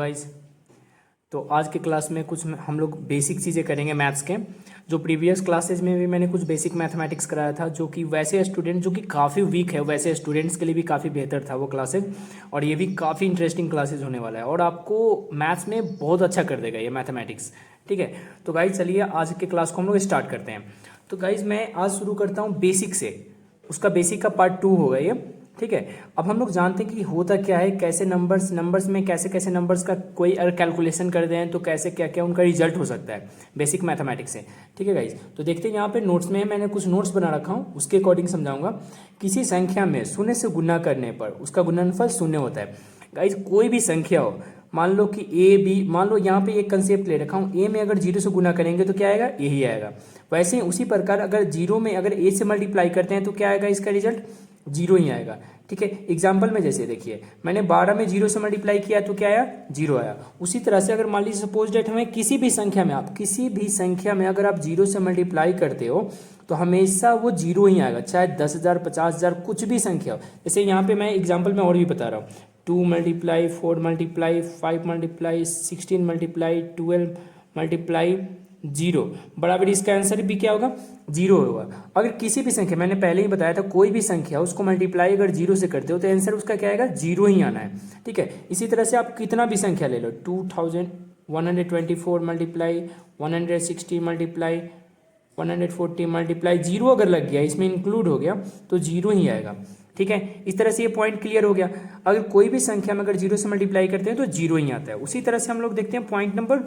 Guys. तो आज के क्लास में कुछ हम लोग बेसिक चीज़ें करेंगे मैथ्स के। जो प्रीवियस क्लासेज में भी मैंने कुछ बेसिक मैथमेटिक्स कराया था, जो कि वैसे स्टूडेंट जो कि काफ़ी वीक है वैसे स्टूडेंट्स के लिए भी काफ़ी बेहतर था वो क्लासेज। और ये भी काफ़ी इंटरेस्टिंग क्लासेज होने वाला है और आपको मैथ्स में बहुत अच्छा कर देगा ये मैथमेटिक्स। ठीक है, तो गाइज चलिए आज के क्लास को हम लोग स्टार्ट करते हैं। तो गाइज मैं आज शुरू करता हूँ बेसिक से। उसका बेसिक का पार्ट 2 होगा ये। ठीक है, अब हम लोग जानते हैं कि होता क्या है, कैसे नंबर्स में कैसे कैसे नंबर्स का कोई अगर कैलकुलेशन कर दें तो कैसे क्या क्या उनका रिजल्ट हो सकता है बेसिक मैथमेटिक्स से। ठीक है गाइज, तो देखते हैं यहाँ पे नोट्स में मैंने कुछ नोट्स बना रखा हूँ, उसके अकॉर्डिंग समझाऊंगा। किसी संख्या में शून्य से गुना करने पर उसका गुणनफल शून्य होता है। गाइज कोई भी संख्या हो, मान लो कि ए बी, मान लो यहाँ पे एक कंसेप्ट ले रखा हूँ, ए में अगर जीरो से गुना करेंगे तो क्या आएगा, यही आएगा। वैसे ही उसी प्रकार अगर जीरो में अगर ए से मल्टीप्लाई करते हैं तो क्या आएगा, इसका रिजल्ट जीरो ही आएगा। ठीक है, एग्जाम्पल में जैसे देखिए मैंने 12 में जीरो से मल्टीप्लाई किया तो क्या आया, जीरो आया। उसी तरह से अगर मान लीजिए सपोज डेट हमें किसी भी संख्या में, आप किसी भी संख्या में अगर आप जीरो से मल्टीप्लाई करते हो तो हमेशा वो जीरो ही आएगा, चाहे 10,000 50,000 कुछ भी संख्या हो। जैसे यहाँ पे मैं एग्जाम्पल में और भी बता रहा हूँ, 2 multiply 4 multiply 5 multiply 16 multiply 12 multiply zero, बराबर इसका आंसर भी क्या होगा, जीरो होगा। अगर किसी भी संख्या, मैंने पहले ही बताया था, कोई भी संख्या उसको मल्टीप्लाई अगर जीरो से करते हो तो आंसर उसका क्या आएगा, जीरो ही आना है। ठीक है, इसी तरह से आप कितना भी संख्या ले लो, 2124 मल्टीप्लाई 160 मल्टीप्लाई 140 मल्टीप्लाई जीरो अगर लग गया, इसमें इंक्लूड हो गया तो जीरो ही आएगा। ठीक है, इस तरह से ये पॉइंट क्लियर हो गया। अगर कोई भी संख्या में अगर जीरो से मल्टीप्लाई करते हैं तो जीरो ही आता है। उसी तरह से हम लोग देखते हैं पॉइंट नंबर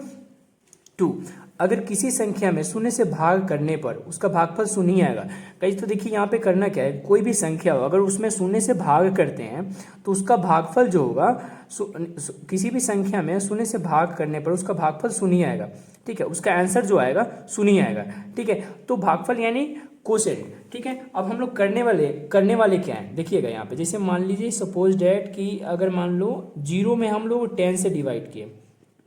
2, अगर किसी संख्या में शून्य से भाग करने पर उसका भागफल शून्य ही आएगा। कहीं तो देखिए यहाँ पे करना क्या है, कोई भी संख्या हो अगर उसमें शून्य से भाग करते हैं तो उसका भागफल जो होगा, किसी भी संख्या में शून्य से भाग करने पर उसका भागफल शून्य ही आएगा। ठीक है, उसका आंसर जो आएगा शून्य ही आएगा। ठीक है, तो भागफल यानी कोसेंट। ठीक है, अब हम लोग करने वाले क्या है देखिएगा यहाँ पे। जैसे मान लीजिए सपोज डैट कि अगर मान लो जीरो में हम लोग 10 से डिवाइड किए,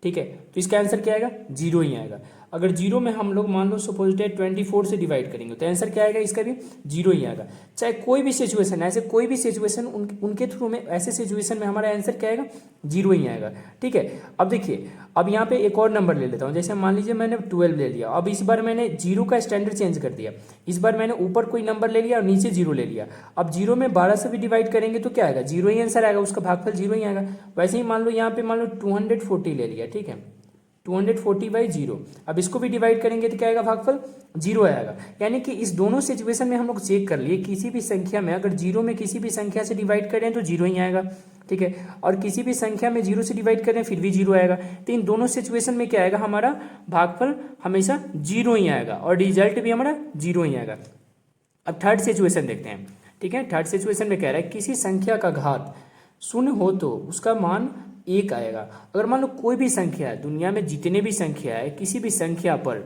ठीक है, तो इसका आंसर क्या आएगा, जीरो ही आएगा। अगर जीरो में हम लोग मान लो सपोज डेट 24 से डिवाइड करेंगे तो आंसर क्या आएगा, इसका भी जीरो ही आएगा। चाहे कोई भी सिचुएशन, ऐसे कोई भी सिचुएशन उनके थ्रू में, ऐसे सिचुएशन में हमारा आंसर क्या आएगा, जीरो ही आएगा। ठीक है, अब देखिए, अब यहाँ पे एक और नंबर ले लेता हूँ। जैसे मान लीजिए मैंने 12 ले लिया, अब इस बार मैंने जीरो का स्टैंडर्ड चेंज कर दिया। इस बार मैंने ऊपर कोई नंबर ले लिया और नीचे जीरो ले लिया। अब जीरो में 12 से भी डिवाइड करेंगे तो क्या आएगा, जीरो ही आंसर आएगा, उसका भागफल जीरो ही आएगा। वैसे ही मान लो यहाँ पे मान लो 240 ले लिया, ठीक है, 240 बाई जीरो, अब इसको भी डिवाइड करेंगे तो क्या आएगा, भागफल जीरो आएगा। यानी कि इस दोनों सिचुएशन में हम लोग चेक कर लिए, किसी भी संख्या में अगर जीरो में किसी भी संख्या से डिवाइड करें तो जीरो ही आएगा। ठीक है, और किसी भी संख्या में जीरो से डिवाइड करें फिर भी जीरो आएगा। तो इन दोनों सिचुएशन में क्या आएगा, हमारा भागफल हमेशा जीरो ही आएगा और रिजल्ट भी हमारा जीरो ही आएगा। अब थर्ड सिचुएशन देखते हैं। ठीक है, थर्ड सिचुएशन में कह रहा है किसी संख्या का घात शून्य हो तो उसका मान एक आएगा। अगर मान लो कोई भी संख्या है, दुनिया में जितने भी संख्या है, किसी भी संख्या पर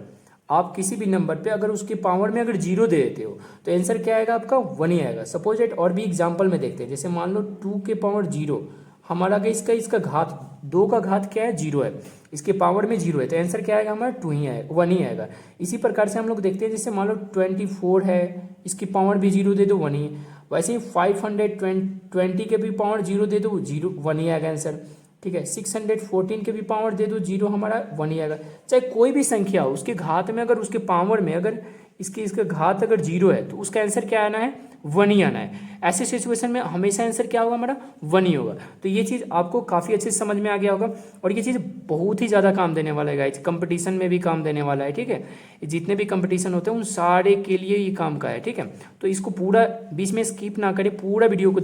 आप किसी भी नंबर पे अगर उसके पावर में अगर जीरो दे देते हो तो आंसर क्या आएगा, आपका वन ही आएगा। सपोज एट और भी एग्जांपल में देखते हैं। जैसे मान लो 2 के पावर जीरो, हमारा इसका घात, 2 का घात क्या है, जीरो है, इसके पावर में जीरो है, तो आंसर क्या आएगा हमारा, टू ही आएगा, वन ही आएगा। इसी प्रकार से हम लोग देखते हैं, जैसे मान लो 24 है, इसकी पावर भी जीरो दे दो, वन ही। वैसे ही 520 के भी पावर जीरो दे दो, जीरो, वन ही आएगा आंसर। ठीक है, 614 के भी पावर दे दो, जीरो, हमारा वन ही आएगा। चाहे कोई भी संख्या हो, उसके घात में अगर उसके पावर में अगर इसका घात अगर जीरो है तो उसका आंसर क्या आना है, वन ही आना है। ऐसे सिचुएशन में हमेशा आंसर क्या होगा, हमारा वन ही होगा। तो ये चीज़ आपको काफ़ी अच्छे से समझ में आ गया होगा और ये चीज़ बहुत ही ज़्यादा काम देने वाला है गाइस, कंपटीशन में भी काम देने वाला है। ठीक है, जितने भी कंपटीशन होते हैं उन सारे के लिए ये काम का है। ठीक है, तो इसको पूरा बीच में स्किप ना करें, पूरा वीडियो को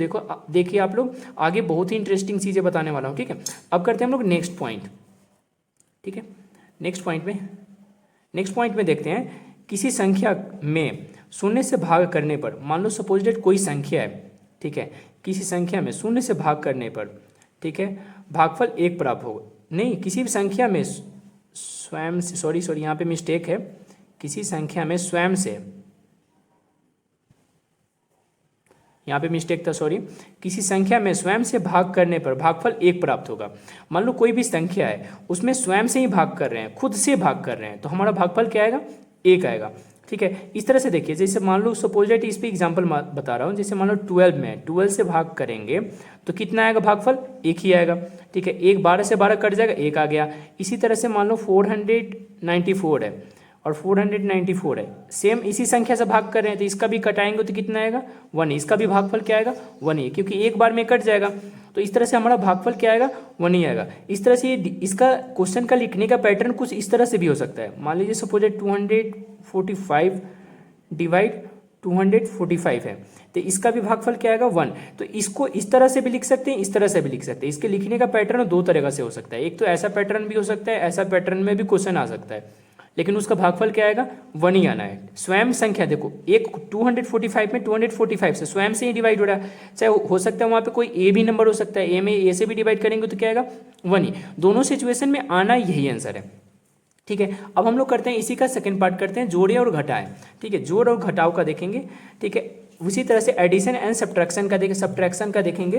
देखिए आप लोग, आगे बहुत ही इंटरेस्टिंग चीज़ें बताने वाला हूँ। ठीक है, अब करते हैं हम लोग नेक्स्ट पॉइंट। ठीक है, नेक्स्ट पॉइंट में देखते हैं, किसी संख्या में शून्य से भाग करने पर, मान लो सपोज डेट कोई संख्या है, ठीक है, किसी संख्या में शून्य से भाग करने पर, ठीक है, भागफल एक प्राप्त होगा। नहीं, किसी भी संख्या में स्वयं से, सॉरी यहाँ पे मिस्टेक है, किसी संख्या में स्वयं से, यहाँ पे मिस्टेक था, सॉरी, किसी संख्या में स्वयं से भाग करने पर भागफल एक प्राप्त होगा। मान लो कोई भी संख्या है, उसमें स्वयं से ही भाग कर रहे हैं, खुद से भाग कर रहे हैं, तो हमारा भागफल क्या आएगा, एक आएगा। ठीक है। इस तरह से देखिए, जैसे मान लो सपोज दैट इस पे एग्जांपल बता रहा हूँ, जैसे मान लो 12 में 12 से भाग करेंगे तो कितना आएगा भागफल, एक ही आएगा। ठीक है, एक 12 से 12 कट जाएगा, एक आ गया। इसी तरह से मान लो 494 है और 494 है, सेम इसी संख्या से भाग कर रहे हैं तो इसका भी कटाएंगे तो कितना आएगा, 1, इसका भी भागफल क्या आएगा, 1 ही, क्योंकि एक बार में कट जाएगा। तो इस तरह से हमारा भागफल क्या आएगा, 1 ही आएगा। इस तरह से ये इसका क्वेश्चन का लिखने का पैटर्न कुछ इस तरह से भी हो सकता है। मान लीजिए सपोज 245 डिवाइड 245 है, तो इसका भी भागफल क्या आएगा, 1। तो इसको इस तरह से भी लिख सकते हैं, इस तरह से भी लिख सकते हैं। इसके लिखने का पैटर्न दो तरीके से हो सकता है, एक तो ऐसा पैटर्न भी हो सकता है, ऐसा पैटर्न में भी क्वेश्चन आ सकता है, लेकिन उसका भागफल क्या आएगा, 1 ही आना है। स्वयं संख्या देखो, एक 245 में 245 से स्वयं से ही डिवाइड हो रहा है, चाहे हो सकता है वहाँ पे कोई ए भी नंबर हो सकता है, ए में ए से भी डिवाइड करेंगे तो क्या आएगा, 1 ही। दोनों सिचुएशन में आना यही आंसर है। ठीक है, अब हम लोग करते हैं इसी का सेकंड पार्ट करते हैं, जोड़े और घटाएं। ठीक है, जोड़ और घटाव का देखेंगे। ठीक है, उसी तरह से एडिशन एंड सब्ट्रैक्शन का देखें, सब्ट्रैक्शन का देखेंगे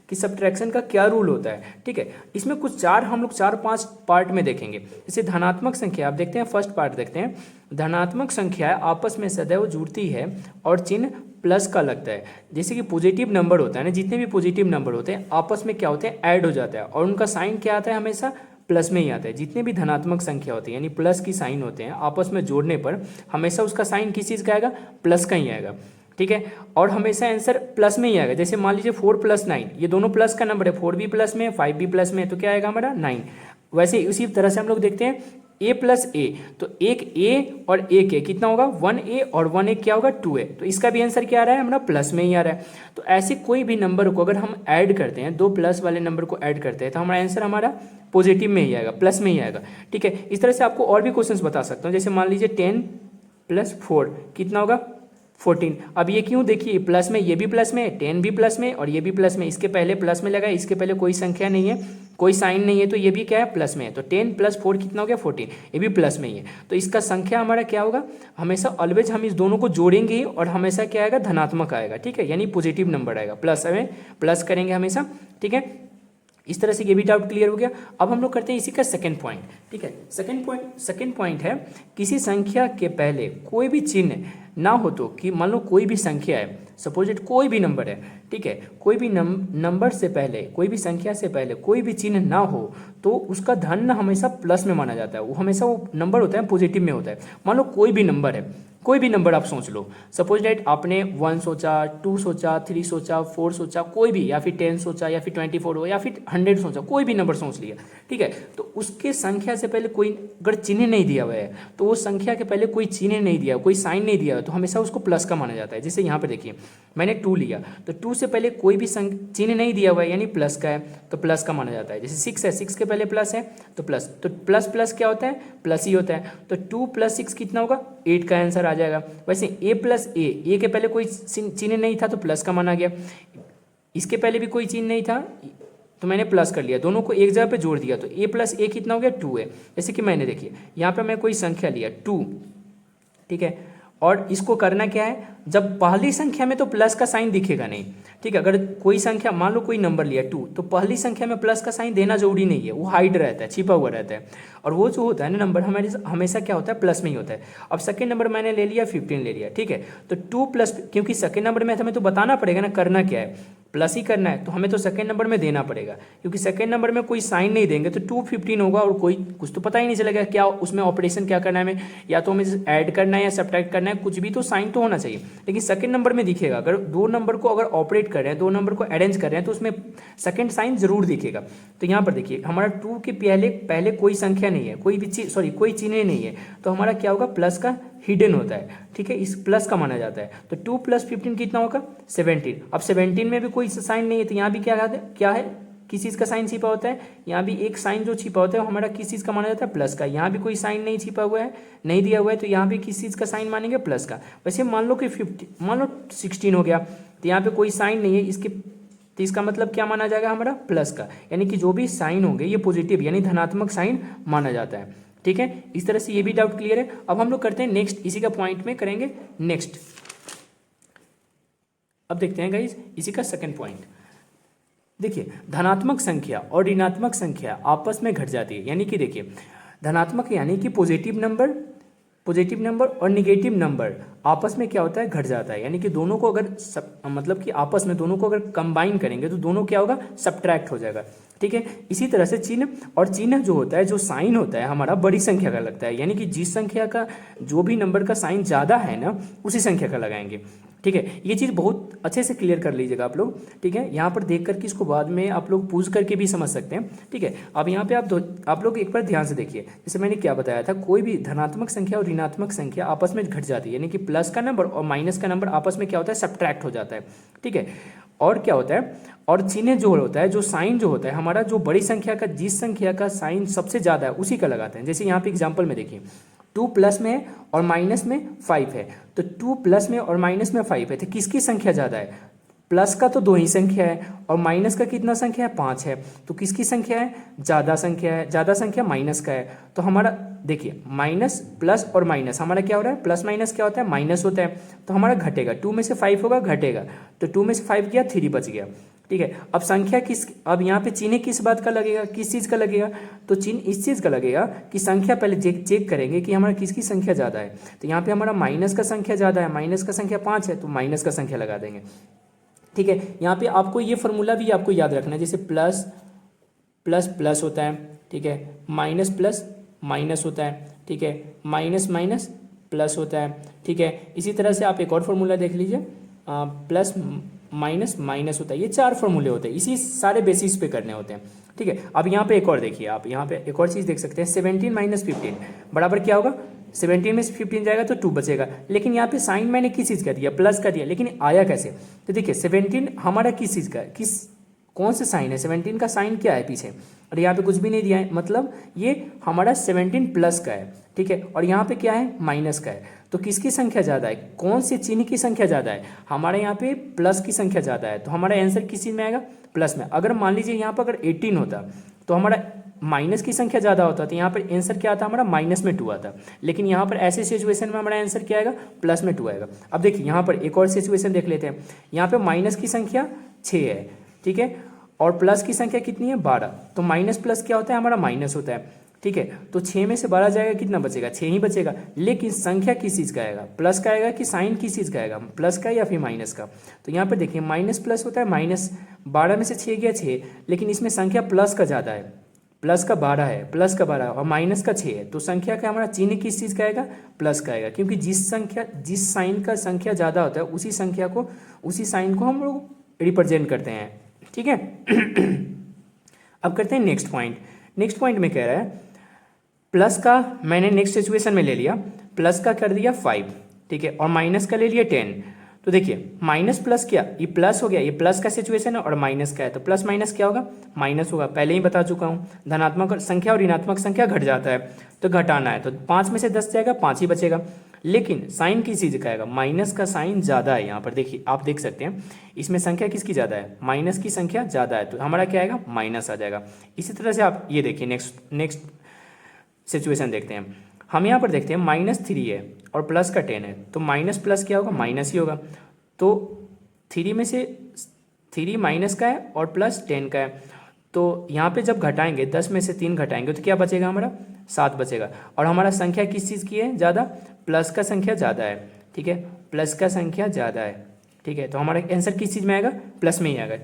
कि सब्ट्रैक्शन का क्या रूल होता है। ठीक है, इसमें कुछ हम लोग 4-5 पार्ट में देखेंगे। जैसे धनात्मक संख्या, आप देखते हैं फर्स्ट पार्ट देखते हैं। धनात्मक संख्या आपस में सदैव जुड़ती है और चिन्ह प्लस का लगता है। जैसे कि पॉजिटिव नंबर होता है ना, जितने भी पॉजिटिव नंबर होते हैं आपस में क्या होते हैं, ऐड हो जाता है और उनका साइन क्या आता है, हमेशा प्लस में ही आता है। जितने भी धनात्मक संख्या होती है यानी प्लस की साइन होते हैं, आपस में जोड़ने पर हमेशा उसका साइन किस चीज़ का आएगा, प्लस का ही आएगा। ठीक है, और हमेशा आंसर प्लस में ही आएगा। जैसे मान लीजिए 4 + 9, ये दोनों प्लस का नंबर है, 4 भी प्लस में है, 5 भी प्लस में है, तो क्या आएगा हमारा 9। वैसे उसी तरह से हम लोग देखते हैं a + a, तो एक a और एक a कितना होगा, 1a और 1a क्या होगा, 2a। तो इसका भी आंसर क्या आ रहा है, हमारा प्लस में ही आ रहा है। तो ऐसे कोई भी नंबर को अगर हम ऐड करते हैं, दो प्लस वाले नंबर को ऐड करते हैं, तो हमारा आंसर हमारा पॉजिटिव में ही आएगा, प्लस में ही आएगा। ठीक है, इस तरह से आपको और भी क्वेश्चंस बता सकता हूँ। जैसे मान लीजिए 10 + 4 कितना होगा, 14। अब ये क्यों, देखिए प्लस में, ये भी प्लस में, 10 भी प्लस में और ये भी प्लस में, इसके पहले प्लस में लगा, इसके पहले कोई संख्या नहीं है, कोई साइन नहीं है, तो ये भी क्या है, प्लस में है। तो 10 + 4 कितना हो गया, 14, ये भी प्लस में ही है। तो इसका संख्या हमारा क्या होगा, हमेशा ऑलवेज हम इस दोनों को जोड़ेंगे ही और हमेशा क्या आएगा, धनात्मक आएगा। ठीक है, यानी पॉजिटिव नंबर आएगा, प्लस में प्लस करेंगे हमेशा। ठीक है, इस तरह से ये भी डाउट क्लियर हो गया। अब हम लोग करते हैं इसी का सेकंड पॉइंट। ठीक है, सेकंड पॉइंट है, किसी संख्या के पहले कोई भी चिन्ह ना हो तो, कि मान लो कोई भी संख्या है, सपोज इट कोई भी नंबर है। ठीक है, कोई भी नंबर से पहले, कोई भी संख्या से पहले कोई भी चिन्ह ना हो तो उसका धन हमेशा प्लस में माना जाता है। वो हमेशा वो नंबर होता है पॉजिटिव में होता है। मान लो कोई भी नंबर है, कोई भी नंबर आप सोच लो, सपोज डेट आपने 1 सोचा, 2 सोचा, 3 सोचा, 4 सोचा, कोई भी, या फिर 10 सोचा, या फिर 24 हो, या फिर 100 सोचा, कोई भी नंबर सोच लिया। ठीक है, तो उसके संख्या से पहले कोई अगर चिन्ह नहीं दिया हुआ है, तो वो संख्या के पहले कोई चिन्ह नहीं दिया, कोई साइन नहीं दिया, तो हमेशा उसको प्लस का माना जाता है। जैसे यहाँ पर देखिए मैंने 2 लिया, तो 2 से पहले कोई भी चिन्ह नहीं दिया हुआ है यानी प्लस का है, तो प्लस का माना जाता है। जैसे 6 है, 6 के पहले प्लस है तो प्लस, तो प्लस प्लस क्या होता है, प्लस ही होता है। तो 2 + 6 कितना होगा, 8 का आंसर आ जाएगा। वैसे a + a, ए के पहले कोई चिन्ह नहीं था तो प्लस का माना गया, इसके पहले भी कोई चिन्ह नहीं था तो मैंने प्लस कर लिया, दोनों को एक जगह पे जोड़ दिया, तो a + a कितना हो गया, 2 है। जैसे कि मैंने देखिए यहाँ पे मैं कोई संख्या लिया 2, ठीक है, और इसको करना क्या है, जब पहली संख्या में तो प्लस का साइन दिखेगा नहीं। ठीक है, अगर कोई संख्या, मान लो कोई नंबर लिया 2, तो पहली संख्या में प्लस का साइन देना जरूरी नहीं है, वो हाइड रहता है, छिपा हुआ रहता है, और वो जो होता है ना नंबर हमारे हमेशा क्या होता है, प्लस में ही होता है। अब सेकंड नंबर मैंने ले लिया 15 ले लिया। ठीक है, तो 2+, क्योंकि सेकंड नंबर में हमें तो बताना पड़ेगा ना करना क्या है, प्लस ही करना है, तो हमें तो सेकंड नंबर में देना पड़ेगा, क्योंकि सेकंड नंबर में कोई साइन नहीं देंगे तो 215 होगा और कोई कुछ तो पता ही नहीं चलेगा क्या उसमें ऑपरेशन क्या करना है हमें, या तो हमें ऐड करना है या सब्ट्रैक्ट करना है, कुछ भी तो साइन तो होना चाहिए। लेकिन सेकंड नंबर में दिखेगा, अगर दो नंबर को अगर ऑपरेट कर रहे हैं, दो नंबर को अरेंज कर रहे हैं, तो उसमें सेकंड साइन जरूर दिखेगा। तो यहाँ पर देखिए हमारा 2 के पहले कोई संख्या नहीं है, कोई भी चीज, सॉरी कोई चिन्ह नहीं है, तो हमारा क्या होगा, प्लस का हिडन होता है। ठीक है, इस प्लस का माना जाता है। तो 2 + 15 कितना होगा, 17। अब 17 में भी कोई साइन नहीं है, तो यहाँ भी क्या है, किस चीज़ का साइन छिपा होता है, यहाँ भी एक साइन जो छिपा होता है वो हमारा किस चीज़ का माना जाता है, प्लस का। यहाँ भी कोई साइन नहीं छिपा हुआ है, नहीं दिया हुआ है, तो यहाँ भी किस चीज़ का साइन मानेंगे, प्लस का। वैसे मान लो कि 16 हो गया, तो यहाँ पे कोई साइन नहीं है, तो इसका मतलब क्या माना जाएगा, हमारा प्लस का, यानी कि जो भी साइन होंगे ये पॉजिटिव यानी धनात्मक साइन माना जाता है। ठीक है, इस तरह से ये भी डाउट क्लियर है। अब हम लोग करते हैं नेक्स्ट, इसी का पॉइंट में करेंगे नेक्स्ट। अब देखते हैं गाइस इसी का सेकंड पॉइंट। देखिए धनात्मक संख्या और ऋणात्मक संख्या आपस में घट जाती है, यानी कि देखिए धनात्मक यानी कि पॉजिटिव नंबर पॉजिटिव नंबर और निगेटिव नंबर आपस में क्या होता है, घट जाता है। यानी कि दोनों को अगर मतलब कि आपस में दोनों को अगर कंबाइन करेंगे तो दोनों क्या होगा, सब्ट्रैक्ट हो जाएगा। ठीक है, इसी तरह से चिन्ह, और चिन्ह जो होता है, जो साइन होता है हमारा बड़ी संख्या का लगता है। यानी कि जिस संख्या का जो भी नंबर का साइन ज़्यादा है ना, उसी संख्या का लगाएंगे। ठीक है, ये चीज़ बहुत अच्छे से क्लियर कर लीजिएगा आप लोग। ठीक है, यहाँ पर देख करके इसको बाद में आप लोग पूछ करके भी समझ सकते हैं। ठीक है, अब यहाँ पे आप लोग एक बार ध्यान से देखिए, जैसे मैंने क्या बताया था, कोई भी धनात्मक संख्या और ऋणात्मक संख्या आपस में घट जाती है। यानी कि प्लस का नंबर और माइनस का नंबर आपस में क्या होता है, सब्ट्रैक्ट हो जाता है। ठीक है, और क्या होता है, और चिन्ह जो होता है, जो साइन जो होता है हमारा, जो बड़ी संख्या का, जिस संख्या का साइन सबसे ज़्यादा है उसी का लगाते हैं। जैसे यहाँ पे एग्जाम्पल में देखिए, 2 प्लस में और माइनस में 5 है, तो 2 प्लस में और माइनस में 5 है, तो किसकी संख्या ज़्यादा है, प्लस का तो 2 ही संख्या है और माइनस का कितना संख्या है, 5 है, तो किसकी संख्या है, ज़्यादा संख्या है, ज़्यादा संख्या माइनस का है। तो हमारा देखिए, माइनस प्लस और माइनस हमारा क्या हो रहा है, प्लस माइनस क्या होता है, माइनस होता है, तो हमारा घटेगा, 2 में से 5 होगा, घटेगा, तो 2 में से 5 गया, 3 बच गया। ठीक है, अब संख्या किस, अब यहाँ पे चिन्ह किस बात का लगेगा, किस चीज़ का लगेगा, तो चिन्ह इस चीज़ का लगेगा कि संख्या पहले चेक करेंगे कि हमारा किसकी संख्या ज़्यादा है। तो यहाँ पे हमारा माइनस का संख्या ज़्यादा है, माइनस का संख्या 5 है, तो माइनस का संख्या लगा देंगे। ठीक है, यहाँ पे आपको ये फॉर्मूला भी आपको याद रखना है, जैसे प्लस प्लस प्लस होता है, ठीक है, माइनस प्लस माइनस होता है, ठीक है, माइनस माइनस प्लस होता है। ठीक है, इसी तरह से आप एक और फॉर्मूला देख लीजिए, प्लस माइनस माइनस होता है। ये 4 फॉर्मूले होते हैं, इसी सारे बेसिस पे करने होते हैं। ठीक है, अब यहाँ पे एक और देखिए, आप यहाँ पे एक और चीज़ देख सकते हैं, 17 माइनस 15 बराबर क्या होगा, 17 में से 15 जाएगा तो 2 बचेगा। लेकिन यहाँ पे साइन मैंने किस चीज़ का दिया, प्लस का दिया, लेकिन आया कैसे, तो देखिए 17 हमारा किस चीज़ का, कौन से साइन है, 17 का साइन क्या है पीछे, और यहाँ पे कुछ भी नहीं दिया है, मतलब ये हमारा 17 प्लस का है। ठीक है, और यहाँ पे क्या है, माइनस का है, तो किसकी संख्या ज़्यादा है, कौन से चिन्ह की संख्या ज़्यादा है, हमारे यहाँ पे प्लस की संख्या ज़्यादा है, तो हमारा आंसर किस चीज़ में आएगा, प्लस में। अगर मान लीजिए यहाँ पर अगर 18 होता तो हमारा माइनस की संख्या ज़्यादा होता, तो यहाँ पर आंसर क्या आता, हमारा माइनस में 2 आता। लेकिन यहाँ पर ऐसे सिचुएशन में हमारा आंसर क्या आएगा, प्लस में 2 आएगा। अब देखिए यहाँ पर एक और सिचुएशन देख लेते हैं, यहाँ पर माइनस की संख्या 6 है, ठीक है, और प्लस की संख्या कितनी है, 12, तो माइनस प्लस क्या होता है, हमारा माइनस होता है। ठीक है, तो 6 में से 12 जाएगा, कितना बचेगा, 6 ही बचेगा। लेकिन संख्या किस चीज़ का आएगा, प्लस का आएगा कि साइन किस चीज़ का आएगा, प्लस का या फिर माइनस का। तो यहाँ पर देखिए माइनस प्लस होता है, माइनस 12 में से 6 गया 6, लेकिन इसमें संख्या प्लस का ज़्यादा है, प्लस का 12 है, प्लस का 12 और माइनस का 6 है, तो संख्या का हमारा चिन्ह किस चीज़ का आएगा, प्लस का आएगा, क्योंकि जिस साइन का संख्या ज़्यादा होता है उसी संख्या को, उसी साइन को हम लोग रिप्रेजेंट करते हैं। ठीक है, अब करते हैं नेक्स्ट पॉइंट। नेक्स्ट पॉइंट में कह रहा है, प्लस का मैंने नेक्स्ट सिचुएशन में ले लिया, प्लस का कर दिया 5, ठीक है, और माइनस का ले लिया 10। तो देखिए माइनस प्लस क्या, ये प्लस हो गया, ये प्लस का सिचुएशन है और माइनस का है, तो प्लस माइनस क्या होगा, माइनस होगा, पहले ही बता चुका हूँ। धनात्मक संख्या और ऋणात्मक संख्या घट जाता है, तो घटाना है, तो 5 में से 10 जाएगा, 5 ही बचेगा। लेकिन साइन किस चीज़ का आएगा, माइनस का साइन ज़्यादा है। यहाँ पर देखिए, आप देख सकते हैं इसमें संख्या किसकी ज़्यादा है, माइनस की संख्या ज़्यादा है, तो हमारा क्या आएगा, माइनस आ जाएगा। इसी तरह से आप ये देखिए नेक्स्ट सिचुएशन देखते हैं। हम यहाँ पर देखते हैं -3 है और प्लस का 10 है, तो माइनस प्लस क्या होगा, माइनस ही होगा। तो 3 में से 3 माइनस का है और प्लस 10 का है, तो यहाँ पे जब घटाएंगे 10 में से 3 घटाएंगे तो क्या बचेगा, हमारा 7 बचेगा। और हमारा संख्या किस चीज़ की है ज़्यादा, प्लस का संख्या ज़्यादा है। ठीक है, प्लस का संख्या ज़्यादा है। ठीक है, तो हमारा आंसर किस चीज़ में आएगा, प्लस में ही आएगा।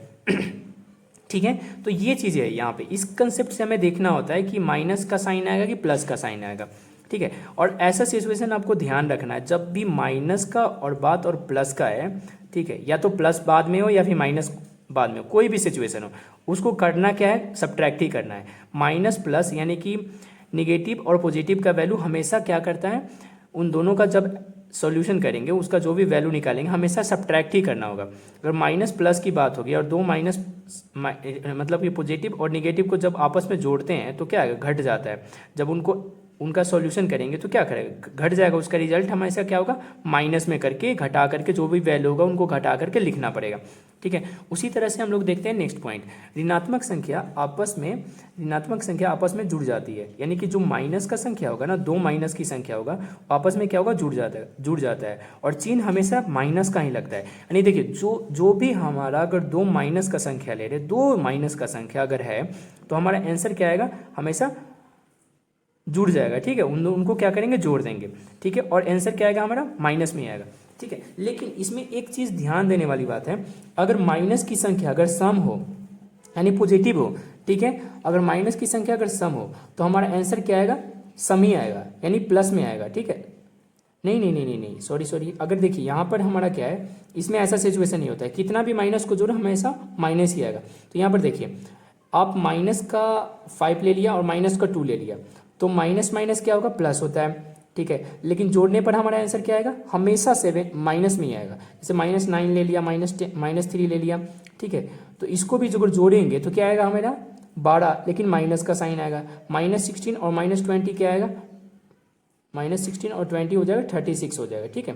ठीक है, तो ये चीज़ है यहाँ पे, इस कंसेप्ट से हमें देखना होता है कि माइनस का साइन आएगा कि प्लस का साइन आएगा। ठीक है, और ऐसा सिचुएशन आपको ध्यान रखना है, जब भी माइनस का और बात और प्लस का है, ठीक है, या तो प्लस बाद में हो या फिर माइनस बाद में हो, कोई भी सिचुएशन हो, उसको करना क्या है, सब्ट्रैक्ट ही करना है। माइनस प्लस यानी कि निगेटिव और पॉजिटिव का वैल्यू हमेशा क्या करता है, उन दोनों का जब सॉल्यूशन करेंगे, उसका जो भी वैल्यू निकालेंगे हमेशा सब्ट्रैक्ट ही करना होगा। अगर माइनस प्लस की बात होगी और 2 माइनस मतलब ये पॉजिटिव और निगेटिव को जब आपस में जोड़ते हैं तो क्या है, घट जाता है। जब उनका सॉल्यूशन करेंगे तो क्या करेगा, घट जाएगा, उसका रिजल्ट हमेशा क्या होगा, माइनस में करके घटा करके जो भी वैल्यू होगा उनको घटा करके लिखना पड़ेगा। ठीक है, उसी तरह से हम लोग देखते हैं नेक्स्ट पॉइंट, ऋणात्मक संख्या आपस में जुड़ जाती है। यानी कि जो माइनस का संख्या होगा ना, 2 माइनस की संख्या होगा, आपस में क्या होगा, जुड़ जाता है और चिन्ह हमेशा माइनस का ही लगता है। यानी देखिए जो भी हमारा अगर 2 माइनस का संख्या ले रहे, 2 माइनस का संख्या अगर है तो हमारा आंसर क्या आएगा, हमेशा जुड़ जाएगा, ठीक है, उनको क्या करेंगे, जोड़ देंगे, ठीक है, और आंसर क्या आएगा हमारा, माइनस में आएगा, ठीक है। लेकिन इसमें एक चीज़ ध्यान देने वाली बात है, अगर माइनस की संख्या अगर सम हो यानी पॉजिटिव हो, ठीक है, अगर माइनस की संख्या अगर सम हो तो हमारा आंसर क्या आएगा, सम ही आएगा यानी प्लस में आएगा, ठीक है। नहीं नहीं नहीं नहीं नहीं, सॉरी, अगर देखिए यहाँ पर हमारा क्या है, इसमें ऐसा सिचुएशन नहीं होता है, कितना भी माइनस को जोड़ो हमेशा माइनस ही आएगा। तो यहाँ पर देखिए आप माइनस का 5 ले लिया और माइनस का 2 ले लिया, तो माइनस माइनस क्या होगा, प्लस होता है, ठीक है। लेकिन जोड़ने पर हमारा आंसर क्या आएगा, हमेशा 7 माइनस में ही आएगा। जैसे -9 ले लिया, -3 ले लिया, ठीक है, तो इसको भी अगर जोड़ेंगे तो क्या आएगा हमारा 12, लेकिन माइनस का साइन आएगा। -16 और -20 क्या आएगा, -16 और 20 हो जाएगा 36 हो जाएगा, ठीक है,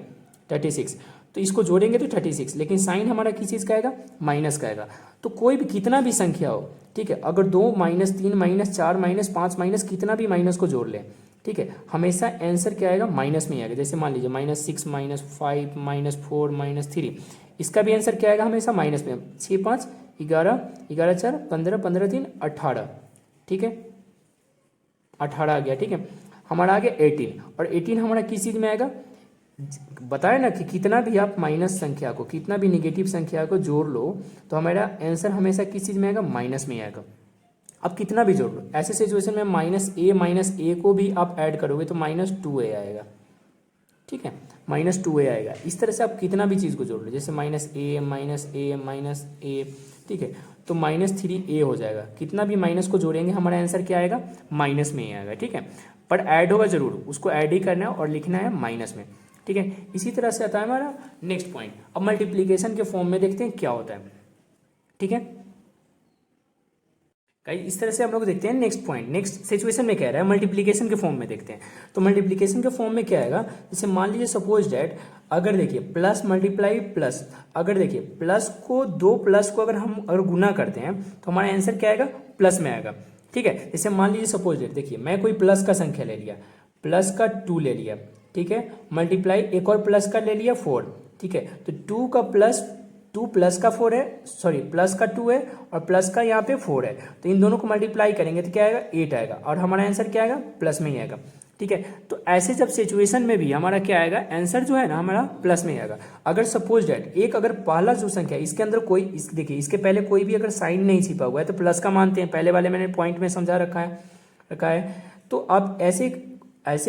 36। तो इसको जोड़ेंगे तो 36, लेकिन साइन हमारा किस चीज़ का आएगा, माइनस का आएगा। तो कोई भी कितना भी संख्या हो, ठीक है, अगर 2 -3 -4 -5 माइनस कितना भी माइनस को जोड़ लें, ठीक है, हमेशा आंसर क्या आएगा, माइनस में ही आएगा। जैसे मान लीजिए -6 -5 -4 -3, इसका भी आंसर क्या आएगा, हमेशा माइनस में। 6 5 11 11 4 15 15 3 18, ठीक है, 18 आ गया, ठीक है। हमारा आ गया 18, और 18 हमारा किस चीज़ में आएगा, बताया ना कि कितना भी आप माइनस संख्या को, कितना भी निगेटिव संख्या को जोड़ लो तो हमारा आंसर हमेशा किस चीज़ में आएगा, माइनस में आएगा। अब कितना भी जोड़ लो, ऐसे सिचुएशन में -a को भी आप ऐड करोगे तो -2a आएगा, ठीक है, -2a आएगा। इस तरह से आप कितना भी चीज़ को जोड़ लो, जैसे -a, ठीक है, तो -3a हो जाएगा। कितना भी माइनस को जोड़ेंगे हमारा आंसर क्या आएगा, माइनस में ही आएगा, ठीक है। पर ऐड होगा जरूर, उसको ऐड ही करना है और लिखना है माइनस में, ठीक है। इसी तरह से आता है हमारा नेक्स्ट पॉइंट। अब मल्टीप्लीकेशन के फॉर्म में देखते हैं क्या होता है, ठीक है। इस तरह से हम लोग देखते हैं नेक्स्ट पॉइंट, नेक्स्ट सिचुएशन में क्या रहा है, मल्टीप्लीकेशन के फॉर्म में देखते हैं। तो मल्टीप्लीकेशन के फॉर्म में क्या आएगा, जैसे मान लीजिए सपोज डैट, अगर देखिए प्लस मल्टीप्लाई प्लस, अगर देखिए प्लस को 2 प्लस को अगर गुना करते हैं तो हमारा आंसर क्या आएगा, प्लस में आएगा, ठीक है। जैसे मान लीजिए सपोज डैट, देखिए मैं कोई प्लस का संख्या ले लिया, प्लस का 2 ले लिया, ठीक है, मल्टीप्लाई एक और प्लस का ले लिया 4, ठीक है, तो 2 प्लस का 4 है, सॉरी प्लस का 2 है और प्लस का यहाँ पे 4 है, तो इन दोनों को मल्टीप्लाई करेंगे तो क्या आएगा, 8 आएगा, और हमारा आंसर क्या आएगा, प्लस में ही आएगा, ठीक है। तो ऐसे जब सिचुएशन में भी हमारा क्या आएगा, आंसर जो है ना हमारा प्लस में ही आएगा। अगर सपोज डैट अगर पहला जो संख्या इसके अंदर कोई देखिए इसके पहले कोई भी अगर साइन नहीं छिपा हुआ है तो प्लस का मानते हैं, पहले वाले मैंने पॉइंट में समझा रखा है। तो आप ऐसे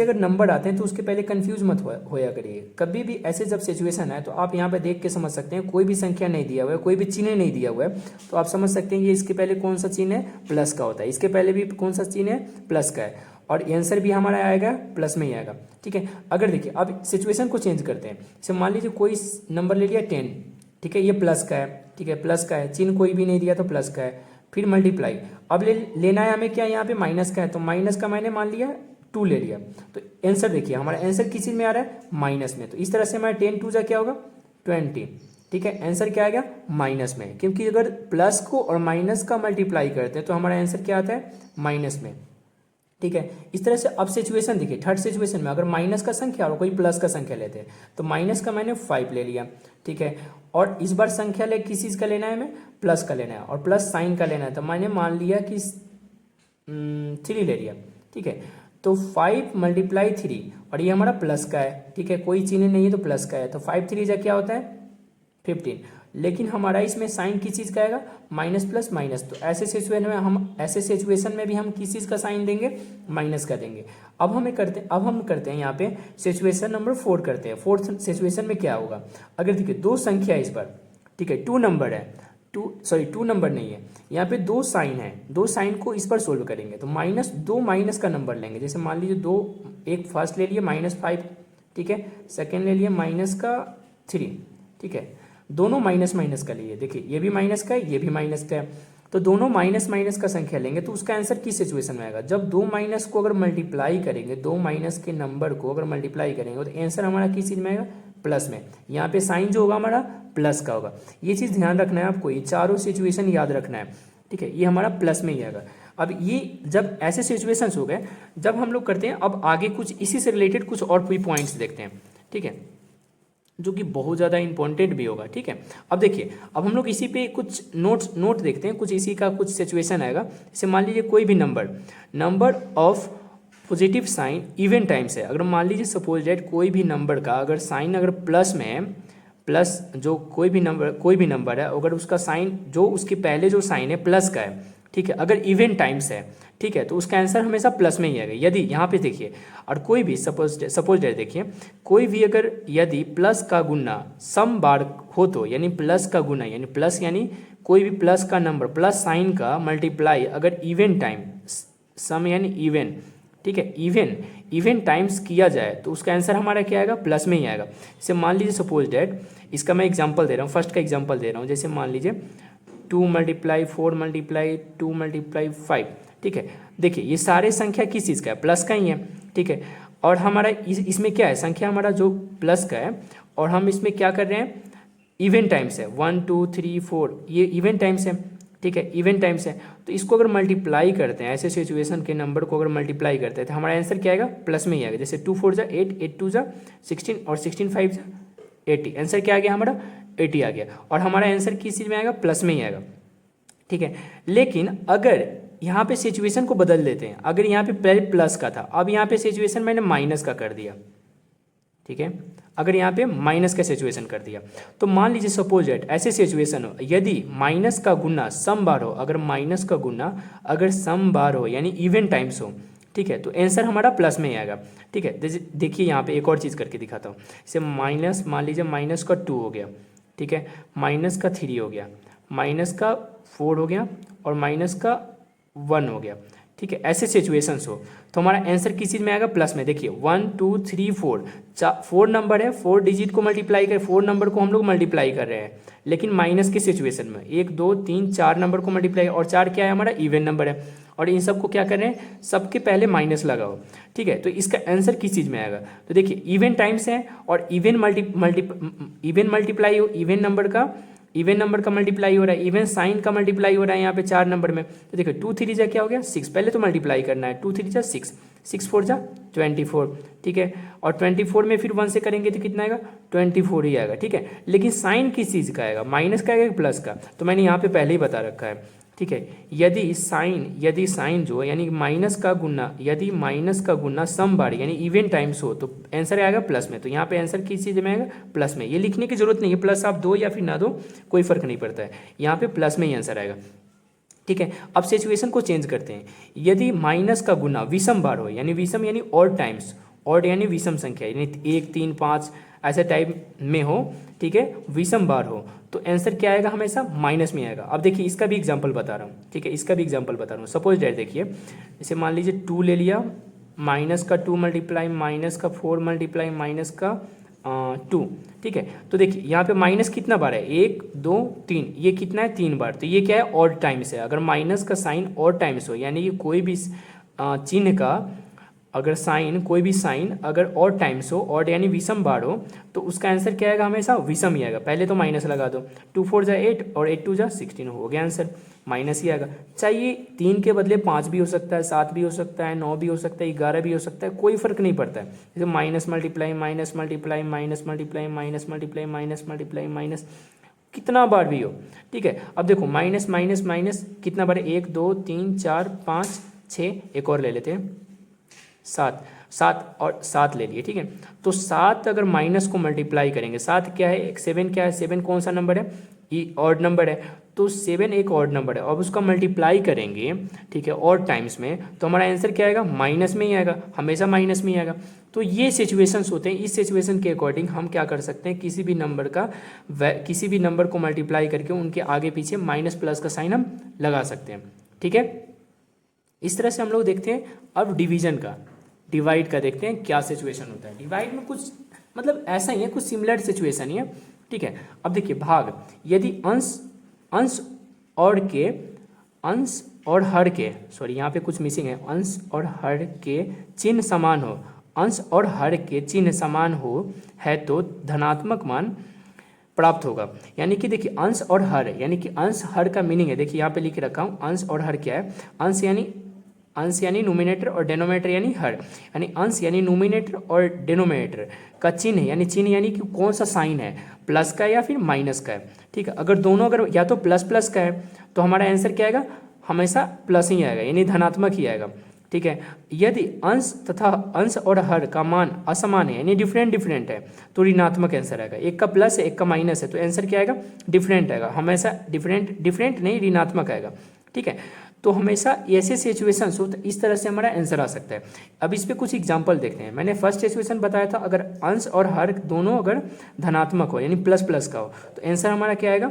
अगर नंबर आते हैं तो उसके पहले कंफ्यूज मत होया करिए कभी भी। ऐसे जब सिचुएशन है तो आप यहाँ पे देख के समझ सकते हैं, कोई भी संख्या नहीं दिया हुआ है, कोई भी चिन्ह नहीं दिया हुआ है, तो आप समझ सकते हैं ये इसके पहले कौन सा चिन्ह है, प्लस का होता है, इसके पहले भी कौन सा चिन्ह है, प्लस का है, और आंसर भी हमारा आएगा प्लस में ही आएगा, ठीक है। अगर देखिए अब सिचुएशन को चेंज करते हैं, जैसे मान लीजिए कोई नंबर ले लिया 10, ठीक है, ये प्लस का है, ठीक है, प्लस का है, चिन्ह कोई भी नहीं दिया तो प्लस का है, फिर मल्टीप्लाई, अब लेना है हमें क्या, यहाँ पे माइनस का है, तो माइनस का मैंने मान लिया 2 ले लिया, तो आंसर देखिए हमारा आंसर किस चीज में आ रहा है, माइनस में। तो इस तरह से हमारा 10 2 जा क्या होगा 20, ठीक है, आंसर क्या आ गया, माइनस में, क्योंकि अगर प्लस को और माइनस का मल्टीप्लाई करते हैं तो हमारा आंसर क्या आता है, माइनस में, ठीक है। इस तरह से अब सिचुएशन देखिए, थर्ड सिचुएशन में अगर माइनस का संख्या और कोई प्लस का संख्या लेते हैं तो माइनस का मैंने 5 ले लिया, ठीक है, और इस बार संख्या ले किस चीज़ का लेना है, हमें प्लस का लेना है और प्लस साइन का लेना है, तो मैंने मान लिया कि 3 ले लिया, ठीक है। तो 5 × 3 और ये हमारा प्लस का है, ठीक है, कोई चिन्ह नहीं है तो प्लस का है, तो 5 3 जा क्या होता है 15, लेकिन हमारा इसमें साइन किस चीज़ का आएगा, माइनस प्लस माइनस, तो ऐसे सिचुएशन में भी हम किस चीज़ का साइन देंगे, माइनस का देंगे। अब हम करते हैं यहाँ पे सिचुएशन नंबर 4 करते हैं। फोर्थ सिचुएशन में क्या होगा, अगर देखिए 2 संख्या इस बार, ठीक है, 2 नंबर है, 2 नंबर नहीं है, यहाँ पे 2 साइन है, 2 साइन को इस पर सोल्व करेंगे तो -2 माइनस का नंबर लेंगे। जैसे मान लीजिए 2, एक फर्स्ट ले लिए -5, ठीक है, सेकेंड ले लिए -3, ठीक है, दोनों माइनस का लिए, देखिए ये भी माइनस का है, ये भी माइनस का है, तो दोनों माइनस का संख्या लेंगे तो उसका आंसर किस सिचुएशन में आएगा, जब 2 माइनस को अगर मल्टीप्लाई करेंगे, 2 माइनस के नंबर को अगर मल्टीप्लाई करेंगे तो आंसर हमारा किस चीज़ में आएगा, प्लस में। यहाँ पे साइन जो होगा हमारा प्लस का होगा, ये चीज़ ध्यान रखना है आपको, ये चारों सिचुएशन याद रखना है, ठीक है, ये हमारा प्लस में ही आएगा। अब ये जब ऐसे सिचुएशंस हो गए, जब हम लोग करते हैं, अब आगे कुछ इसी से रिलेटेड कुछ और कोई पॉइंट्स देखते हैं, ठीक है, जो कि बहुत ज़्यादा इंपॉर्टेंट भी होगा, ठीक है। अब देखिए, अब हम लोग इसी पे कुछ नोट देखते हैं, कुछ इसी का कुछ सिचुएशन आएगा। जैसे मान लीजिए कोई भी number of positive sine even times है। अगर मान लीजिए सपोज डेट कोई भी नंबर का अगर साइन अगर प्लस में है, प्लस जो कोई भी नंबर है अगर उसका साइन जो उसके पहले जो साइन है प्लस का है, ठीक है, अगर इवन टाइम्स है, ठीक है, तो उसका आंसर हमेशा प्लस में ही आएगा। यदि यहाँ पे देखिए, और कोई भी सपोज डेट देखिए, कोई भी अगर यदि प्लस का गुना सम बार हो तो, यानी प्लस का गुना यानी प्लस यानी कोई भी प्लस का नंबर प्लस साइन का मल्टीप्लाई अगर इवन टाइम सम यानी इवन, ठीक है, इवन टाइम्स किया जाए तो उसका आंसर हमारा क्या आएगा, प्लस में ही आएगा। जैसे मान लीजिए सपोज डेट, इसका मैं एग्जांपल दे रहा हूँ, फर्स्ट का एग्जांपल दे रहा हूँ। जैसे मान लीजिए 2 × 4 × 2 × 5, ठीक है। देखिए ये सारे संख्या किस चीज़ का है, प्लस का ही है, ठीक है। और हमारा इसमें क्या है, संख्या हमारा जो प्लस का है और हम इसमें क्या कर रहे हैं, इवन टाइम्स है, 1 2 3 4 ये इवन टाइम्स है, ठीक है, इवन टाइम्स है। तो इसको अगर मल्टीप्लाई करते हैं, ऐसे सिचुएशन के नंबर को अगर मल्टीप्लाई करते हैं तो हमारा आंसर क्या आएगा, प्लस में ही आएगा। जैसे 2 4 = 8, 8 2 = 16 और 16 5 = 80। आंसर क्या आ गया हमारा, 80 आ गया। और हमारा आंसर किस चीज़ में आएगा, प्लस में ही आएगा, ठीक है। लेकिन अगर यहाँ पे सिचुएशन को बदल देते हैं, अगर यहाँ पे पहले प्लस का था, अब यहाँ पे सिचुएशन मैंने माइनस का कर दिया, ठीक है, अगर यहाँ पे माइनस का सिचुएशन कर दिया, तो मान लीजिए सपोज डेट ऐसे सिचुएशन हो, यदि माइनस का गुना सम बार हो, अगर माइनस का गुना अगर सम बार हो यानी इवन टाइम्स हो, ठीक है, तो आंसर हमारा प्लस में ही आएगा, ठीक है। देखिए यहाँ पे एक और चीज़ करके दिखाता हूँ। जैसे माइनस, मान लीजिए माइनस का 2 हो गया, ठीक है, माइनस का 3 हो गया, माइनस का 4 हो गया और माइनस का 1 हो गया, ठीक है। ऐसे सिचुएशंस हो तो हमारा आंसर किस चीज़ में आएगा, प्लस में। देखिए 1 2 3 4 4 नंबर है, 4 डिजिट को मल्टीप्लाई कर, 4 नंबर को हम लोग मल्टीप्लाई कर रहे हैं, लेकिन माइनस की सिचुएशन में 1 2 3 4 नंबर को मल्टीप्लाई, और 4 क्या है हमारा, इवन नंबर है। और इन सब को क्या कर रहे हैं, सबके पहले माइनस लगाओ, ठीक है। तो इसका आंसर किस चीज़ में आएगा, तो देखिए इवन टाइम्स है और इवन मल्टीप्लाई हो, इवन नंबर का मल्टीप्लाई हो रहा है, इवन साइन का मल्टीप्लाई हो रहा है यहाँ पे 4 नंबर में। तो देखो 2 3 जा क्या हो गया, 6, पहले तो मल्टीप्लाई करना है, 2 3 जा 6, 6 4 जा 24, ठीक है। और 24 में फिर 1 से करेंगे तो कितना आएगा, 24 ही आएगा, ठीक है। लेकिन साइन किस चीज़ का आएगा, माइनस का आएगा प्लस का, तो मैंने यहाँ पे पहले ही बता रखा है, ठीक है। यदि साइन जो यानी माइनस का गुना सम बार यानी इवन टाइम्स हो तो आंसर आएगा प्लस में। तो यहाँ पे आंसर किस चीज़ में आएगा, प्लस में। ये लिखने की जरूरत नहीं है, प्लस आप दो या फिर ना दो कोई फर्क नहीं पड़ता है, यहाँ पे प्लस में ही आंसर आएगा, ठीक है। अब सिचुएशन को चेंज करते हैं। यदि माइनस का गुना विषम बार हो, यानी विषम यानी ऑड टाइम्स, ऑड यानी विषम संख्या यानी 1 3 5 ऐसे टाइप में हो, ठीक है, विषम बार हो, तो आंसर क्या आएगा, हमेशा माइनस में आएगा। अब देखिए इसका भी एग्जांपल बता रहा हूँ, ठीक है, इसका भी एग्जांपल बता रहा हूँ। सपोज डेट देखिए, जैसे मान लीजिए 2 ले लिया, माइनस का 2 मल्टीप्लाई माइनस का 4 मल्टीप्लाई माइनस का 2, ठीक है। तो देखिए यहाँ पे माइनस कितना बार है, 1 2 3, ये कितना है, 3 बार। तो ये क्या है, ऑड टाइम्स है। अगर माइनस का साइन ऑड टाइम्स हो यानी कि कोई भी चिन्ह का अगर कोई भी साइन अगर ऑड टाइम्स हो, ऑड यानी विषम बार हो, तो उसका आंसर क्या आएगा, हमेशा विषम ही आएगा। पहले तो माइनस लगा दो, 2 4 जा 8 और 8 2 जा 16 हो गया आंसर, माइनस ही आएगा। चाहिए 3 के बदले 5 भी हो सकता है, 7 भी हो सकता है, 9 भी हो सकता है, 11 भी हो सकता है, कोई फर्क नहीं पड़ता है। जैसे minus multiply minus multiply minus multiply minus multiply minus multiply minus, कितना बार भी हो, ठीक है। अब देखो माइनस माइनस माइनस कितना बार है, 1 2 3 4 5 6, एक और ले लेते हैं 7 ले लिए, ठीक है। तो 7 अगर माइनस को मल्टीप्लाई करेंगे, 7 क्या है, 7 क्या है, 7 कौन सा नंबर है, ये ऑड नंबर है, तो 7 एक ऑड नंबर है। अब उसका मल्टीप्लाई करेंगे, ठीक है, ऑड टाइम्स में, तो हमारा आंसर क्या आएगा, माइनस में ही आएगा, हमेशा माइनस में ही आएगा। तो ये सिचुएशंस होते हैं, इस सिचुएशन के अकॉर्डिंग हम क्या कर सकते हैं, किसी भी नंबर को मल्टीप्लाई करके उनके आगे पीछे माइनस प्लस का साइन हम लगा सकते हैं, ठीक है। इस तरह से हम लोग देखते हैं। अब डिवाइड का देखते हैं क्या सिचुएशन होता है। डिवाइड में कुछ मतलब ऐसा ही है, कुछ सिमिलर सिचुएशन ही है, ठीक है। अब देखिए भाग, यदि अंश और हर के सॉरी यहाँ पे कुछ मिसिंग है, अंश और हर के चिन्ह समान हो, अंश और हर के चिन्ह समान हो है तो धनात्मक मान प्राप्त होगा। यानी कि देखिए अंश और हर, यानी कि अंश हर का मीनिंग है, देखिए यहाँ पे लिख रखा हूँ, अंश और हर क्या है, अंश यानी नोमिनेटर और डेनोमिनेटर यानी हर, यानी अंश यानी नोमिनेटर और डेनोमिनेटर का चिन्ह यानी कि कौन सा साइन है, प्लस का या फिर माइनस का है, ठीक है। अगर दोनों अगर या तो प्लस प्लस का है तो हमारा आंसर क्या आएगा, हमेशा प्लस ही आएगा, यानी धनात्मक ही आएगा, ठीक है। यदि अंश तथा अंश और हर का मान असमान है यानी डिफरेंट डिफरेंट है तो ऋणात्मक आंसर आएगा। एक का प्लस है एक का माइनस है तो आंसर क्या आएगा, डिफरेंट आएगा, हमेशा डिफरेंट डिफरेंट नहीं ऋणात्मक आएगा। ठीक है, तो हमेशा ऐसे सिचुएशन हो तो इस तरह से हमारा आंसर आ सकता है। अब इस पे कुछ एग्जांपल देखते हैं। मैंने फर्स्ट सिचुएशन बताया था, अगर अंश और हर दोनों अगर धनात्मक हो यानी प्लस प्लस का हो तो आंसर हमारा क्या आएगा,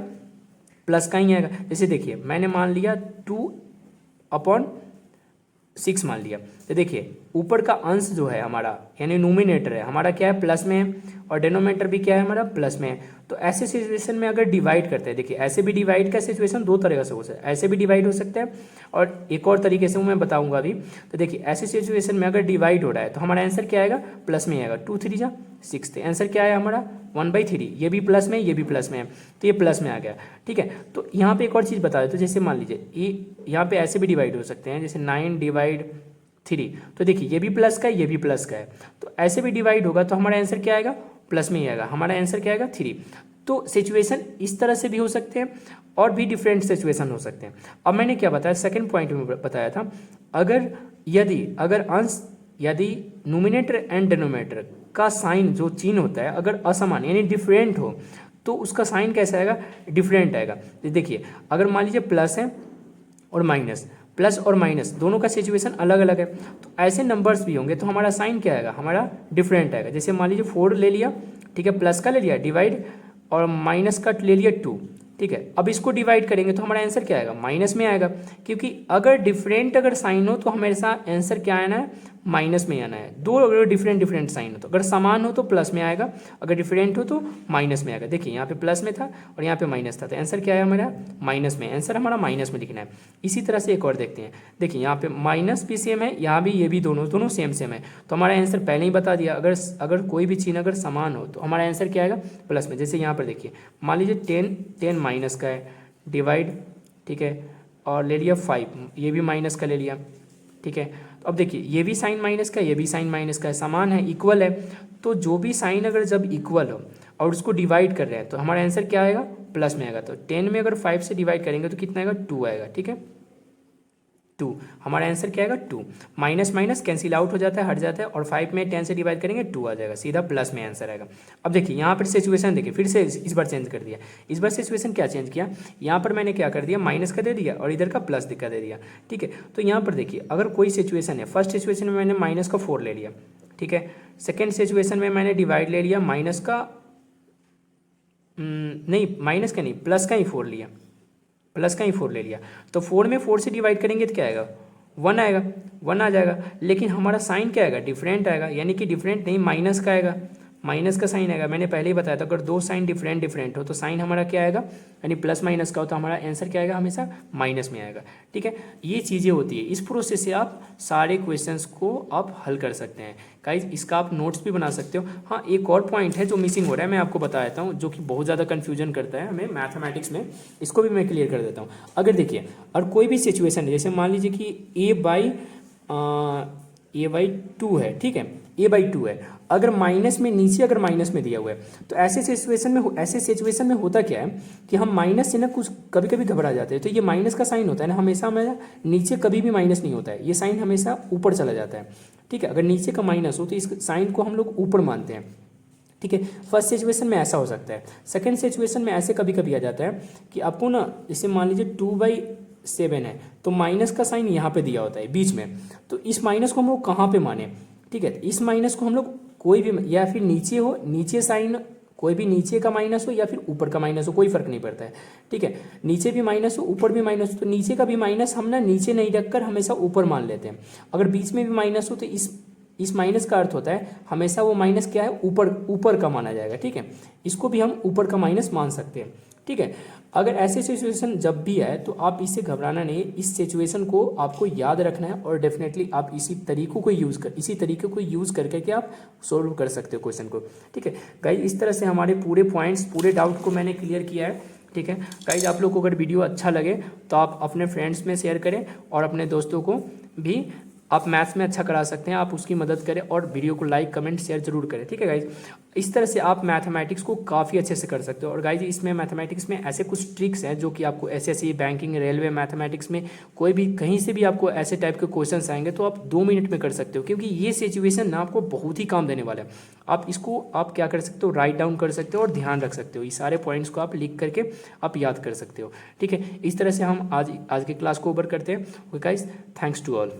प्लस का ही आएगा। जैसे देखिए मैंने मान लिया 2/6 मान लिया, तो देखिए ऊपर का अंश जो है हमारा यानी नोमिनेटर है हमारा क्या है, प्लस में है, और डिनोमिनेटर भी क्या है हमारा, प्लस में है। तो ऐसे सिचुएशन में अगर डिवाइड करते हैं, देखिए ऐसे भी डिवाइड का सिचुएशन दो तरह से हो सकता है, ऐसे भी डिवाइड हो सकता है और एक और तरीके से मैं बताऊंगा अभी। तो देखिए ऐसे सिचुएशन में अगर डिवाइड हो रहा है तो हमारा आंसर क्या आएगा, प्लस में आएगा। 2 3 जा 6, तो आंसर क्या है हमारा 1/3। ये भी प्लस में, ये भी प्लस में है, तो ये प्लस में आ गया। ठीक है, तो यहाँ पे एक और चीज़ बता दें, तो जैसे मान लीजिए ये यहाँ पे ऐसे भी डिवाइड हो सकते हैं, जैसे 9/3। तो देखिए ये भी प्लस का है, ये भी प्लस का है, तो ऐसे भी डिवाइड होगा तो हमारा आंसर क्या आएगा, प्लस में ही आएगा। हमारा आंसर क्या आएगा, 3। तो सिचुएशन इस तरह से भी हो सकते हैं और भी डिफरेंट सिचुएशन हो सकते हैं। अब मैंने क्या बताया, सेकंड पॉइंट में बताया था, अगर अंश यदि नोमिनेटर एंड डिनोमिनेटर का साइन जो चिन्ह होता है अगर असमान यानी डिफरेंट हो तो उसका साइन कैसा आएगा, डिफरेंट आएगा। तो देखिए अगर मान लीजिए प्लस है और माइनस, प्लस और माइनस दोनों का सिचुएशन अलग अलग है, तो ऐसे नंबर्स भी होंगे तो हमारा साइन क्या आएगा, हमारा डिफरेंट आएगा। जैसे मान लीजिए 4 ले लिया, ठीक है, प्लस का ले लिया डिवाइड और माइनस का ले लिया 2, ठीक है। अब इसको डिवाइड करेंगे तो हमारा आंसर क्या आएगा, माइनस में आएगा, क्योंकि अगर डिफरेंट अगर साइन हो तो हमेशा आंसर क्या आना है, माइनस में आना है। दो अगर डिफरेंट डिफरेंट साइन हो तो अगर समान हो तो प्लस में आएगा, अगर डिफरेंट हो तो माइनस में आएगा। देखिए यहाँ पे प्लस में था और यहाँ पे माइनस था, तो आंसर क्या है हमारा, माइनस में। आंसर हमारा माइनस में लिखना है। इसी तरह से एक और देखते हैं, देखिए यहाँ पे माइनस भी सेम है, यहाँ भी, ये भी दोनों सेम सेम है, तो हमारा आंसर पहले ही बता दिया, अगर कोई भी चिन्ह अगर समान हो तो हमारा आंसर क्या आएगा, प्लस में। जैसे यहाँ पर देखिए मान लीजिए 10 माइनस का है, डिवाइड, ठीक है, और ले लिया 5, ये भी माइनस का ले लिया, ठीक है। तो अब देखिए ये भी साइन माइनस का, ये भी साइन माइनस का है, समान है, इक्वल है, तो जो भी साइन अगर जब इक्वल हो और उसको डिवाइड कर रहे हैं तो हमारा आंसर क्या आएगा, प्लस में आएगा। तो 10 में अगर 5 से डिवाइड करेंगे तो कितना आएगा, 2 आएगा, ठीक है, 2। हमारा आंसर क्या आएगा, 2। माइनस माइनस कैंसिल आउट हो जाता है, हट जाता है, और 5 में 10 से डिवाइड करेंगे 2 आ जाएगा, सीधा प्लस में आंसर आएगा। अब देखिए यहाँ पर सिचुएशन देखिए, फिर से इस बार चेंज कर दिया। इस बार सिचुएशन क्या चेंज किया, यहाँ पर मैंने क्या कर दिया, माइनस का दे दिया और इधर का प्लस का दे दिया, ठीक है। तो यहाँ पर देखिए अगर कोई सिचुएशन है, फर्स्ट सिचुएशन में मैंने माइनस का 4 ले लिया, ठीक है। सेकेंड सिचुएशन में मैंने डिवाइड ले लिया माइनस का, नहीं माइनस का नहीं, प्लस का ही 4 लिया, प्लस का ही 4 ले लिया। तो 4 में 4 से डिवाइड करेंगे तो क्या आएगा, 1 आएगा, 1 आ जाएगा। लेकिन हमारा साइन क्या आएगा, डिफरेंट आएगा, यानी कि डिफरेंट नहीं, माइनस का आएगा, माइनस का साइन आएगा। मैंने पहले ही बताया था अगर दो साइन डिफरेंट डिफरेंट हो तो साइन हमारा क्या आएगा, यानी प्लस माइनस का हो तो हमारा आंसर क्या आएगा, हमेशा माइनस में आएगा, ठीक है। ये चीज़ें होती है, इस प्रोसेस से आप सारे क्वेश्चंस को आप हल कर सकते हैं। गाइस इसका आप नोट्स भी बना सकते हो। हाँ एक और पॉइंट है जो मिसिंग हो रहा है, मैं आपको बता देता हूँ, जो कि बहुत ज़्यादा कन्फ्यूजन करता है हमें मैथमेटिक्स में, इसको भी मैं क्लियर कर देता हूँ। अगर देखिए और कोई भी सिचुएशन है, जैसे मान लीजिए कि a/2 है, ठीक है, a/2 है, अगर माइनस में, नीचे अगर माइनस में दिया हुआ है तो ऐसे सिचुएशन में होता क्या है कि हम माइनस से ना कुछ कभी कभी घबरा जाते हैं। तो ये माइनस का साइन होता है ना, हमेशा नीचे कभी भी माइनस नहीं होता है, ये साइन हमेशा ऊपर चला जाता है, ठीक है। अगर नीचे का माइनस हो तो इस साइन को हम लोग ऊपर मानते हैं, ठीक है। फर्स्ट सिचुएशन में ऐसा हो सकता है। सेकेंड सिचुएशन में ऐसे कभी कभी आ जाता है कि आपको ना, जैसे मान लीजिए 2/7 है तो माइनस का साइन यहाँ पे दिया होता है बीच में, तो इस माइनस को हम लोग कहाँ पे माने, ठीक है। इस माइनस को हम लोग कोई भी, या फिर नीचे हो, नीचे साइन कोई भी नीचे का माइनस हो या फिर ऊपर का माइनस हो, कोई फर्क नहीं पड़ता है, ठीक है। नीचे भी माइनस हो ऊपर भी माइनस हो तो नीचे का भी माइनस हम ना नीचे नहीं रखकर हमेशा ऊपर मान लेते हैं। अगर बीच में भी माइनस हो तो इस माइनस का अर्थ होता है हमेशा वो माइनस क्या है, ऊपर का माना जाएगा, ठीक है। इसको भी हम ऊपर का माइनस मान सकते हैं, ठीक है। अगर ऐसे सिचुएशन जब भी आए तो आप इससे घबराना नहीं, इस सिचुएशन को आपको याद रखना है और डेफिनेटली आप इसी तरीके को यूज़ करके आप सोल्व कर सकते हो क्वेश्चन को, ठीक है। गाइज इस तरह से हमारे पूरे पॉइंट्स, पूरे डाउट को मैंने क्लियर किया है, ठीक है। गाइज आप लोग को अगर वीडियो अच्छा लगे तो आप अपने फ्रेंड्स में शेयर करें और अपने दोस्तों को भी आप मैथ्स में अच्छा करा सकते हैं, आप उसकी मदद करें और वीडियो को लाइक कमेंट शेयर जरूर करें, ठीक है गाइज। इस तरह से आप मैथमेटिक्स को काफ़ी अच्छे से कर सकते हो। और गाइज इसमें मैथमेटिक्स में ऐसे कुछ ट्रिक्स हैं जो कि आपको एसएससी, बैंकिंग, रेलवे, मैथमेटिक्स में कोई भी कहीं से भी आपको ऐसे टाइप के क्वेश्चंस आएंगे तो आप 2 मिनट में कर सकते हो, क्योंकि ये सिचुएशन ना आपको बहुत ही काम देने वाला है। आप इसको आप क्या कर सकते हो, राइट डाउन कर सकते हो और ध्यान रख सकते हो। ये सारे पॉइंट्स को आप लिख करके आप याद कर सकते हो, ठीक है। इस तरह से हम आज के क्लास को ओवर करते हैं। Okay guys, thanks to all.